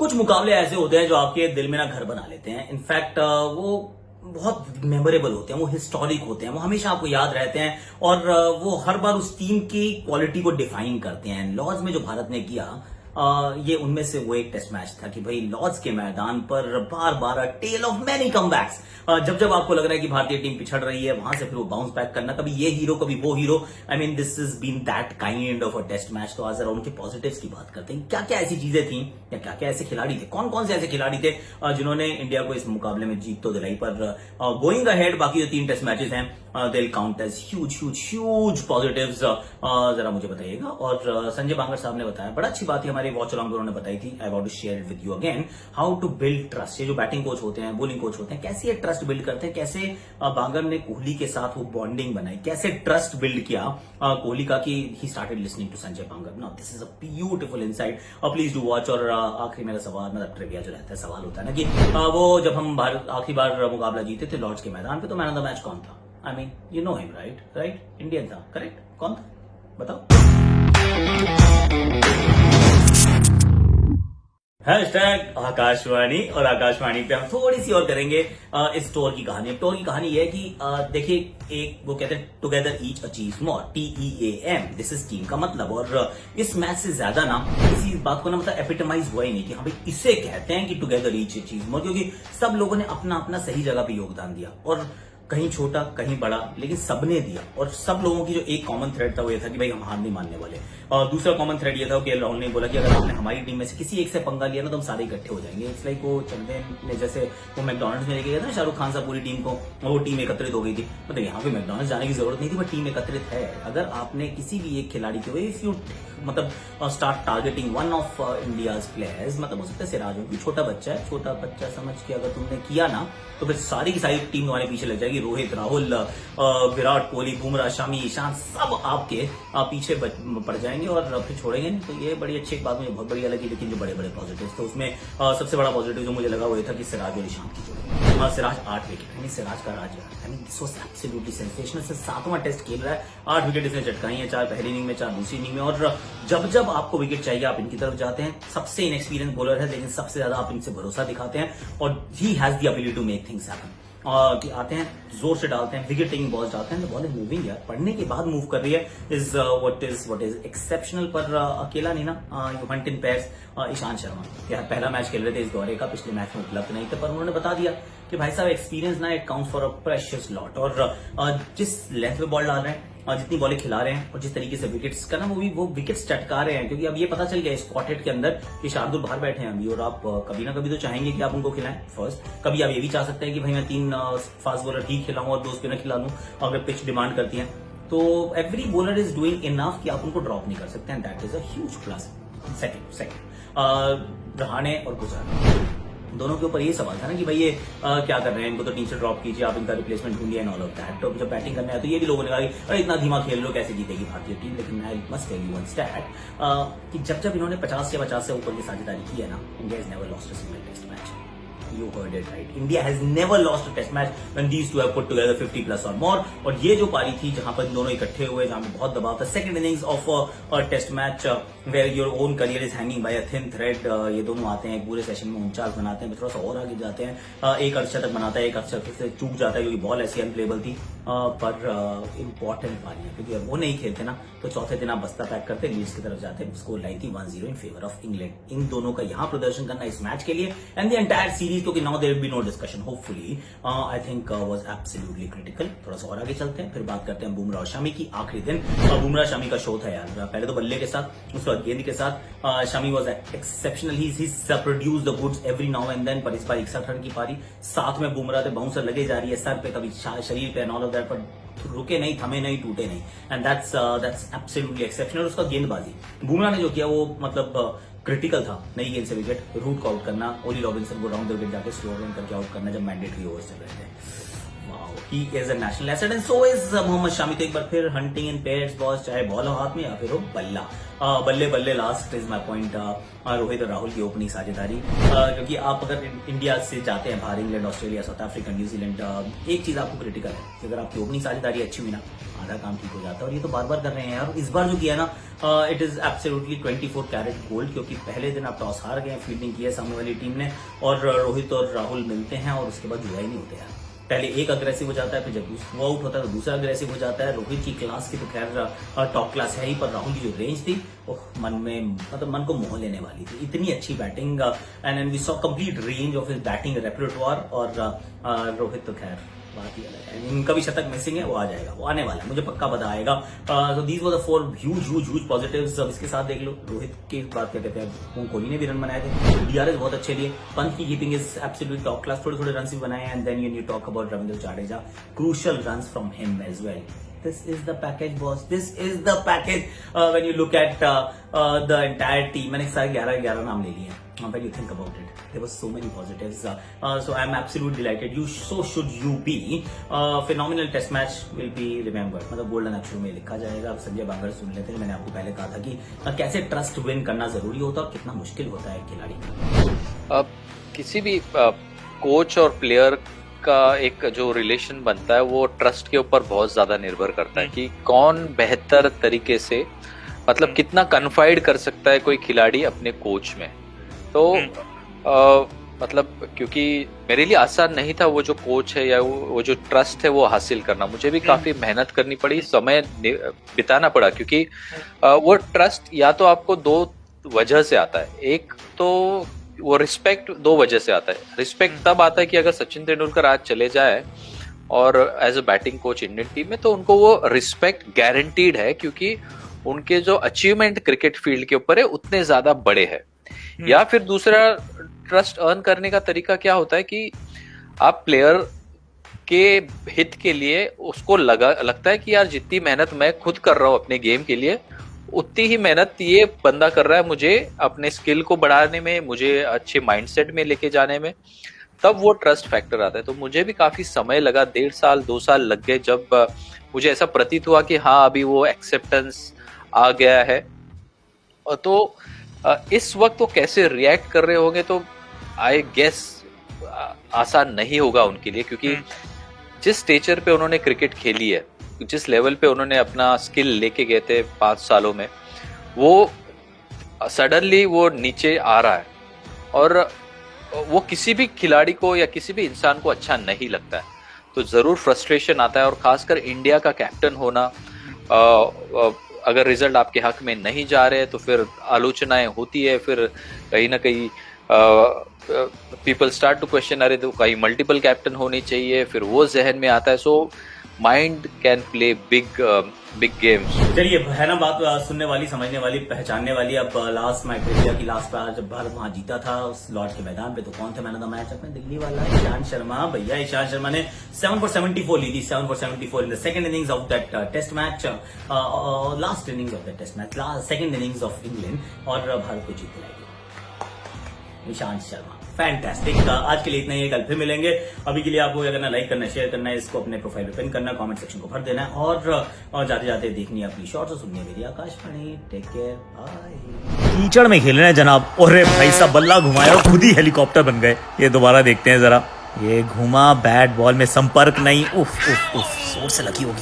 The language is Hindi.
कुछ मुकाबले ऐसे होते हैं जो आपके दिल में ना घर बना लेते हैं। इनफैक्ट वो बहुत मेमोरेबल होते हैं, वो हिस्टोरिक होते हैं, वो हमेशा आपको याद रहते हैं और वो हर बार उस टीम की क्वालिटी को डिफाइन करते हैं। लॉर्ड्स में जो भारत ने किया ये उनमें से वो एक टेस्ट मैच था कि भाई लॉर्ड्स के मैदान पर बार बार टेल ऑफ मैनी कमबैक्स। जब जब आपको लग रहा है कि भारतीय टीम पिछड़ रही है, वहां से फिर वो बाउंस बैक करना, कभी ये हीरो कभी वो hero. I mean this is been that kind of a test match. तो आज जरा उनके पॉजिटिव्स की बात करते हैं। क्या क्या ऐसी चीजें थी या क्या क्या ऐसे खिलाड़ी थे, कौन कौन से ऐसे खिलाड़ी थे जिन्होंने इंडिया को इस मुकाबले में जीत तो दिलाई, पर गोइंग अहेड बाकी जो 3 टेस्ट मैचेस हैं they will count as huge positives. जरा मुझे बताइएगा। और संजय बांगर साहब ने बताया, बड़ा अच्छी बात है, हमारे वॉच अलॉन्ग उन्होंने बताई थी। I want to share it with you again, how to build trust. ये जो बैटिंग कोच होते हैं, बॉलिंग कोच होते हैं, कैसे ये ट्रस्ट बिल्ड करते हैं, कैसे बांगर ने कोहली के साथ वो बॉन्डिंग बनाई, कैसे ट्रस्ट बिल्ड किया कोहली का कि he started listening to Sanjay Bangar. Now this is a beautiful insight, please do watch. और आखिरी मेरा सवाल, मतलब ट्रिविया जो रहता है, सवाल होता है ना कि वो जब हम भारत आखिरी बार मुकाबला जीते थे लॉर्ड्स के मैदान पे, तो मैन ऑफ द मैच कौन था? I mean you know him right, Indian था, करेक्ट? कौन था बताओ? हैशटैग आकाशवाणी। और आकाशवाणी पे हम थोड़ी सी और करेंगे इस टूर की कहानी। टूर की कहानी यह है कि देखिए, एक वो कहते हैं together each achieve more, TEAM, this is team का मतलब। और इस मैच से ज्यादा ना इसी बात को ना मतलब एपिटमाइज हुआ ही नहीं कि हाँ भाई इसे कहते हैं कि टुगेदर ईच अचीव मोर, क्योंकि सब लोगों ने अपना अपना सही जगह पे योगदान दिया, और कहीं छोटा कहीं बड़ा, लेकिन सबने दिया। और सब लोगों की जो एक कॉमन थ्रेड था वो ये था कि भाई हम हार नहीं मानने वाले। और दूसरा कॉमन थ्रेड ये था कि राहुल ने बोला कि अगर आपने हमारी टीम में से किसी एक से पंगा लिया ना तो हम सारे इकट्ठे हो जाएंगे। इट्स लाइक वो चंदेन ने जैसे वो मैकडॉनल्ड्स में लेके गया था ना शाहरुख खान साहब पूरी टीम को, वो टीम एकत्रित हो गई थी। मतलब यहाँ पे मैकडॉनल्ड्स जाने की जरूरत नहीं थी, बट टीम एकत्रित है। अगर आपने किसी भी एक खिलाड़ी को इफ यू मतलब start targeting one of India's players, मतलब हो सकता है सिराज हो, छोटा बच्चा समझ के अगर तुमने किया ना तो फिर सारी की सारी टीम तुम्हारे पीछे लग जाएगी। रोहित, राहुल, विराट कोहली, बुमराह, शमी, ईशान, सब आपके पीछे पड़ जाएंगे और फिर छोड़ेंगे नहीं। तो ये बड़ी अच्छी एक बात मुझे बहुत बढ़िया लगी। लेकिन जो बड़े बड़े पॉजिटिव, तो उसमें सबसे बड़ा पॉजिटिव जो मुझे लगा वो ये था कि सिराज और ईशान की जोड़ी। सिराज 8 विकेट, सिराज का राज है। This was absolutely sensational. से 7वां टेस्ट खेल रहा है, 8 विकेट इसने चटकाई है, 4 पहली इनिंग में, 4 दूसरी इनिंग में। और जब जब आपको विकेट चाहिए आप इनकी तरफ जाते हैं। सबसे इनएक्सपीरियंस बॉलर है, लेकिन सबसे ज्यादा आप इनसे भरोसा दिखाते हैं। और he has the ability to make things happen. कि आते हैं, जोर से डालते हैं, विकेट टेकिंग बॉल्स डालते हैं, बॉल इज मूविंग यार, पढ़ने के बाद मूव कर रही है, इज व्हाट इज एक्सेप्शनल। पर अकेला नहीं ना, you hunt in pairs. Ishant Sharma यार पहला मैच खेल रहे थे इस दौरे का, पिछले मैच में उपलब्ध नहीं थे, पर उन्होंने बता दिया कि भाई साहब एक्सपीरियंस ना it counts for a precious lot. और जिस लेंथ पे बॉल डाल रहे हैं, जितनी बॉलें खिला रहे हैं और जिस तरीके से विकेट्स का ना वो विकेट्स चटका रहे हैं, क्योंकि अब ये पता चल गया स्कॉटेड के अंदर कि शार्दुल बाहर बैठे हैं अभी, और आप कभी ना कभी तो चाहेंगे कि आप उनको खिलाएं फर्स्ट। कभी आप ये भी चाह सकते हैं कि भाई मैं 3 फास्ट बॉलर ठीक खिलाऊं और 2 स्पिनर खिला दूं, अगर पिच डिमांड करती है तो। Every bowler is doing enough कि आप उनको ड्रॉप नहीं कर सकते, and that is a huge plus. Second Rahane और गुजरात दोनों के ऊपर ये सवाल था ना कि भाई ये क्या कर रहे हैं, इनको तो टीम से ड्रॉप कीजिए, आप इनका रिप्लेसमेंट ढूंढिए एंड ऑल ऑफ दैट। तो जब बैटिंग करने आया तो ये भी लोगों ने कहा कि अरे इतना धीमा खेल लो, कैसे जीतेगी भारतीय टीम। लेकिन I must tell you one stat कि जब जब इन्होंने 50 या 50 से ऊपर की साझेदारी की है ना, India has never lost a single test match. You heard it right. India has never lost a test match when these two have put together 50 plus or more. और ये जो पारी थी जहां पर दोनों इकट्ठे हुए, जहां पे बहुत दबाव था, second innings of a test match where your own career is hanging by a thin thread. ये दोनों आते हैं, पूरे सेशन में 49 बनाते हैं, थोड़ा सा और आगे जाते हैं, एक अर्धशतक बनाता है, एक अर्धशतक से चूक जाता है क्योंकि बॉल ऐसी अनप्लेबल थी। पर इंपॉर्टेंट पारी है, क्योंकि वो नहीं खेलते ना तो चौथे दिन आप बस्ता पैक करते, लीड्स की तरफ जाते। स्कोर लाइन थी 1-0 इन फेवर ऑफ इंग्लैंड। इन दोनों का यहाँ प्रदर्शन करना इस मैच के लिए and the entire series, so now there will be no discussion hopefully, I think was absolutely critical. थोड़ा सा और आगे चलते हैं, फिर बात करते हैं बुमराह और शमी की। आखिरी दिन बुमराह शमी का शो था यार, पहले तो बल्ले के साथ, उसके बाद गेंद के साथ। Shami was exceptional, he produce the goods every now and then. पर इस बार 61 रन की पारी, साथ में बुमराह थे, बाउंसर लगे जा रही है सर पे, कभी शरीर पे एंड ऑल ऑफ दैट, पर रुके नहीं, थमे नहीं, टूटे नहीं, एंड दैट्स एब्सोल्युटली एक्सेप्शनल। उसका गेंदबाजी बुमराह ने जो किया वो मतलब क्रिटिकल था। नई गेंद से विकेट, रूट को आउट करना, ओली रॉबिन्सन को राउंड द विकेट जाके स्लो रन करके आउट करना जब मैंडेटरी ओवर्स चल रहे थे। He is a national asset and so is Mohammed Shami. तो एक बार फिर हंटिंग इन पेयर्स बॉस, चाहे बॉल हो हाथ में या फिर हो बल्ला, बल्ले बल्ले last is my point. Rohit और राहुल की ओपनिंग साझेदारी, क्योंकि आप अगर इंडिया से जाते हैं बाहर, England, Australia, south Africa, New Zealand, एक चीज आपको क्रिटिकल है कि अगर आपकी ओपनिंग साझेदारी अच्छी हुई ना, आधा काम ठीक हो जाता है। और ये तो बार बार कर रहे हैं यार। इस बार जो किया ना, it is absolutely 24 carat gold, क्योंकि पहले दिन आप टॉस हार गए, फील्डिंग की है सामने वाली टीम ने, और रोहित और राहुल मिलते हैं और उसके बाद जुड़ा ही नहीं होते यार। पहले एक अग्रेसिव हो जाता है, फिर जब वो आउट होता है तो दूसरा अग्रेसिव हो जाता है। रोहित की क्लास की तो खैर टॉप क्लास है ही, पर राहुल की जो रेंज थी मन में, मतलब मन को मोह लेने वाली थी। इतनी अच्छी batting and we saw complete range of his batting repertoire. और रोहित तो खैर बात ही अलग है। इनका भी शतक मिसिंग है, वो आ जाएगा, वो आने वाला है, मुझे पक्का पता आएगा। So these were the 4 huge positives. अब इसके साथ देख लो रोहित की बात, क्या कहते हैं, कोहली ने भी रन बनाए थे, डीआरएस बहुत अच्छे लिए, पंत की keeping is absolutely top class, थोड़े थोड़े रन भी बनाए। And then you talk about Ravindra Jadeja, crucial run from him as well. This is the package, boss. This is the package. When you look at the entire team, मैंने सारे 11 नाम ले लिए हैं. When you think about it, there were so many positives. So I'm absolutely delighted. So should you be. Phenomenal test match will be remembered. मतलब गोल्डन अक्षरों में लिखा जाएगा। अब संजय बांगर सुन लेते हैं। मैंने आपको पहले कहा था कि कैसे ट्रस्ट विन करना जरूरी होता है और कितना मुश्किल होता है खिलाड़ी का। किसी भी कोच और प्लेयर का एक जो रिलेशन बनता है वो ट्रस्ट के ऊपर बहुत ज्यादा निर्भर करता है कि कौन बेहतर तरीके से, मतलब कितना कन्फाइड कर सकता है कोई खिलाड़ी अपने कोच में। तो मतलब क्योंकि मेरे लिए आसान नहीं था वो जो कोच है या वो जो ट्रस्ट है वो हासिल करना। मुझे भी काफी मेहनत करनी पड़ी, समय बिताना पड़ा, क्योंकि वो ट्रस्ट या तो आपको 2 वजह से आता है। एक तो वो रिस्पेक्ट 2 वजह से आता है। रिस्पेक्ट तब आता है कि अगर सचिन तेंदुलकर आज चले जाए और as a batting coach Indian team में, तो उनको वो रिस्पेक्ट गारंटीड है, क्योंकि उनके जो अचीवमेंट क्रिकेट फील्ड के ऊपर है उतने ज्यादा बड़े हैं। या फिर दूसरा ट्रस्ट अर्न करने का तरीका क्या होता है कि आप प्लेयर के हित के लिए उसको लगता है कि यार जितनी मेहनत मैं खुद कर रहा हूँ अपने गेम के लिए, उतनी ही मेहनत ये बंदा कर रहा है मुझे अपने स्किल को बढ़ाने में, मुझे अच्छे माइंडसेट में लेके जाने में। तब वो ट्रस्ट फैक्टर आता है। तो मुझे भी काफी समय लगा, 1.5 साल 2 साल लग गए, जब मुझे ऐसा प्रतीत हुआ कि हाँ अभी वो एक्सेप्टेंस आ गया है। और तो इस वक्त वो कैसे रिएक्ट कर रहे होंगे, तो आई गेस आसान नहीं होगा उनके लिए, क्योंकि जिस स्टेचर पे उन्होंने क्रिकेट खेली है, जिस लेवल पे उन्होंने अपना स्किल लेके गए थे 5 सालों में, वो सडनली वो नीचे आ रहा है। और वो किसी भी खिलाड़ी को या किसी भी इंसान को अच्छा नहीं लगता है। तो जरूर फ्रस्ट्रेशन आता है। और खासकर इंडिया का कैप्टन होना, अगर रिजल्ट आपके हक में नहीं जा रहे तो फिर आलोचनाएं होती है, फिर कहीं ना कहीं पीपल स्टार्ट टू क्वेश्चन, अरे तो कहीं मल्टीपल कैप्टन होनी चाहिए, फिर वो जहन में आता है। So mind can play big games. चलिए, है ना बात सुनने वाली, समझने वाली, पहचानने वाली। अब लास्ट मैच इंडिया की लास्ट बार जब भारत वहां जीता था उस लॉर्ड्स के मैदान पे, तो कौन थे मैन ऑफ द मैच? अपने दिल्ली वाला ईशांत शर्मा। भैया ईशांत शर्मा ने 7 for 74 ली थी, 7 for 74 in the second innings of that test match, last innings of that test match, second innings of England, और भारत को जीत दिलाई ईशांत शर्मा। फैंटास्टिक। आज के लिए इतना ही, कल फिर मिलेंगे। अभी के लिए आपको क्या करना, लाइक करना, शेयर करना है, इसको अपने प्रोफाइल पे पिन करना, कमेंट सेक्शन को भर देना है, और जाते जाते देखनी है अपनी शॉर्ट्स और सुननी है मेरी आकाशवाणी। Take care, bye. कीचड़ में खेल रहे हैं जनाब, और भाई साहब बल्ला घुमाया और खुद ही हेलीकॉप्टर बन गए। ये दोबारा देखते हैं जरा। ये घुमा, बैट बॉल में संपर्क नहीं, उफ उफ उफ, जोर से लगी होगी।